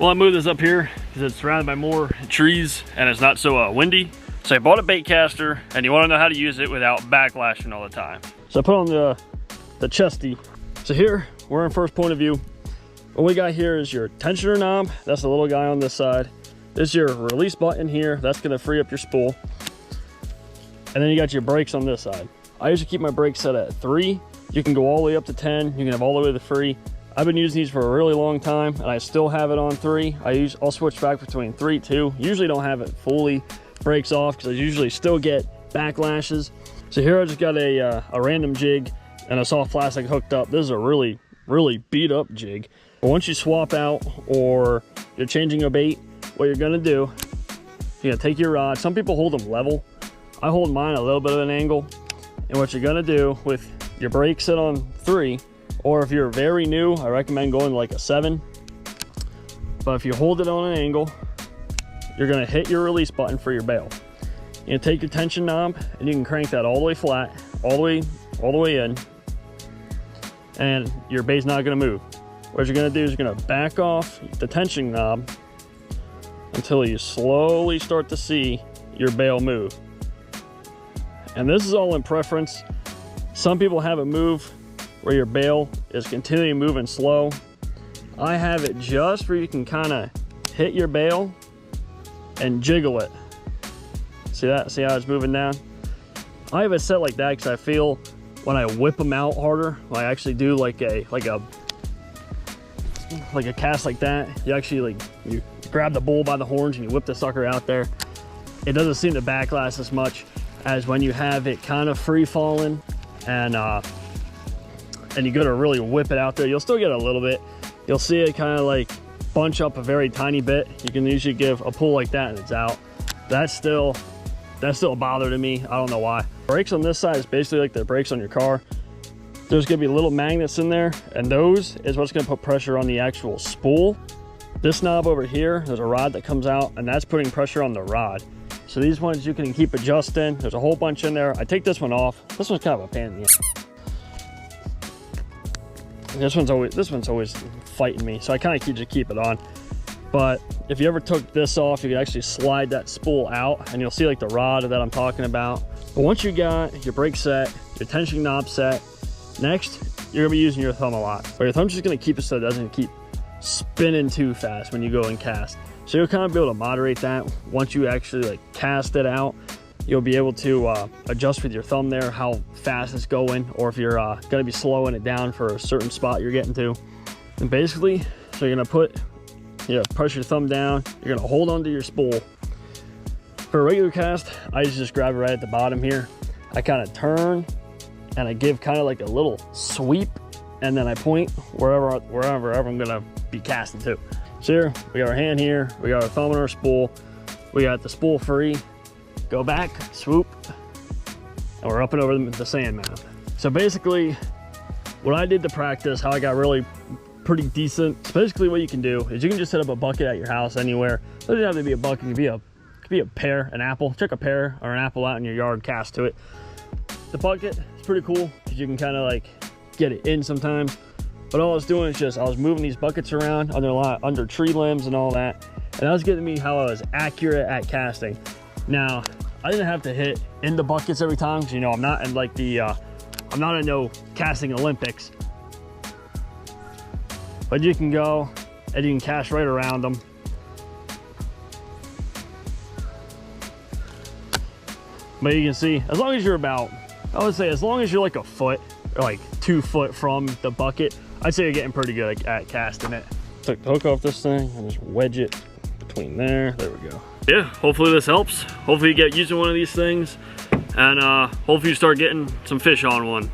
Well, I moved this up here because it's surrounded by more trees and it's not so windy. So I bought a Baitcaster, and you want to know how to use it without backlashing all the time. So I put on the chesty. So here, we're in first point of view. What we got here is your tensioner knob. That's the little guy on this side. This is your release button here. That's going to free up your spool. And then you got your brakes on this side. I usually keep my brakes set at 3. You can go all the way up to 10. You can have all the way to 3. I've been using these for a really long time, and I still have it on 3. I'll switch back between 3, 2. Usually don't have it fully brakes off because I usually still get backlashes. So here I just got a random jig and a soft plastic hooked up. This is a really beat up jig. But once you swap out or you're changing a bait, what you're gonna do, you're gonna take your rod. Some people hold them level. I hold mine a little bit of an angle. And what you're gonna do with your brakes set on 3, or if you're very new, I recommend going like a 7. But if you hold it on an angle, you're gonna hit your release button for your bail. You're gonna take your tension knob and you can crank that all the way flat, all the way in, and your bait's not gonna move. What you're gonna do is you're gonna back off the tension knob until you slowly start to see your bail move. And this is all in preference. Some people have it move where your bail is continually moving slow. I have it just where you can kind of hit your bail and jiggle it. See that? See how it's moving down? I have it set like that because I feel when I whip them out harder, when I actually do like a cast like that, you actually you grab the bull by the horns and you whip the sucker out there. It doesn't seem to backlash as much as when you have it kind of free falling and you go to really whip it out there. You'll still get a little bit. You'll see it kind of like bunch up a very tiny bit. You can usually give a pull like that and it's out. That's still a bother to me. I don't know why. Brakes on this side is basically like the brakes on your car. There's gonna be little magnets in there, and those is what's gonna put pressure on the actual spool. This knob over here, there's a rod that comes out, and that's putting pressure on the rod. So these ones you can keep adjusting. There's a whole bunch in there. I take this one off. This one's kind of a pain in the ass. This one's always fighting me, so I kind of just keep it on. But if you ever took this off, you could actually slide that spool out, and you'll see like the rod that I'm talking about. But once you got your brake set, your tension knob set, next you're gonna be using your thumb a lot. But your thumb's just gonna keep it so it doesn't keep spinning too fast when you go and cast. So you'll kind of be able to moderate that. Once you actually like cast it out, you'll be able to adjust with your thumb there how fast it's going, or if you're gonna be slowing it down for a certain spot you're getting to. And basically, so you're gonna press your thumb down, you're gonna hold onto your spool. For a regular cast, I just grab it right at the bottom here. I kind of turn and I give kind of like a little sweep, and then I point wherever I'm gonna be casting to. So here, we got our hand here, we got our thumb on our spool, we got the spool free, go back, swoop, and we're up and over the sand mound. So basically, what I did to practice, how I got really pretty decent, so basically what you can do is you can just set up a bucket at your house anywhere. It doesn't have to be a bucket, it could be a pear, an apple. Check a pear or an apple out in your yard, cast to it. The bucket is pretty cool because you can kind of like get it in sometimes. But all I was doing is just, I was moving these buckets around under tree limbs and all that. And that was getting me how I was accurate at casting. Now, I didn't have to hit in the buckets every time because, you know, I'm not in like I'm not in no casting Olympics. But you can go and you can cast right around them. But you can see, as long as you're about, I would say as long as you're like a foot or like 2 foot from the bucket, I'd say you're getting pretty good at casting it. Took the hook off this thing and just wedge it between there. There we go. Yeah, hopefully this helps. Hopefully you get using one of these things, and hopefully you start getting some fish on one.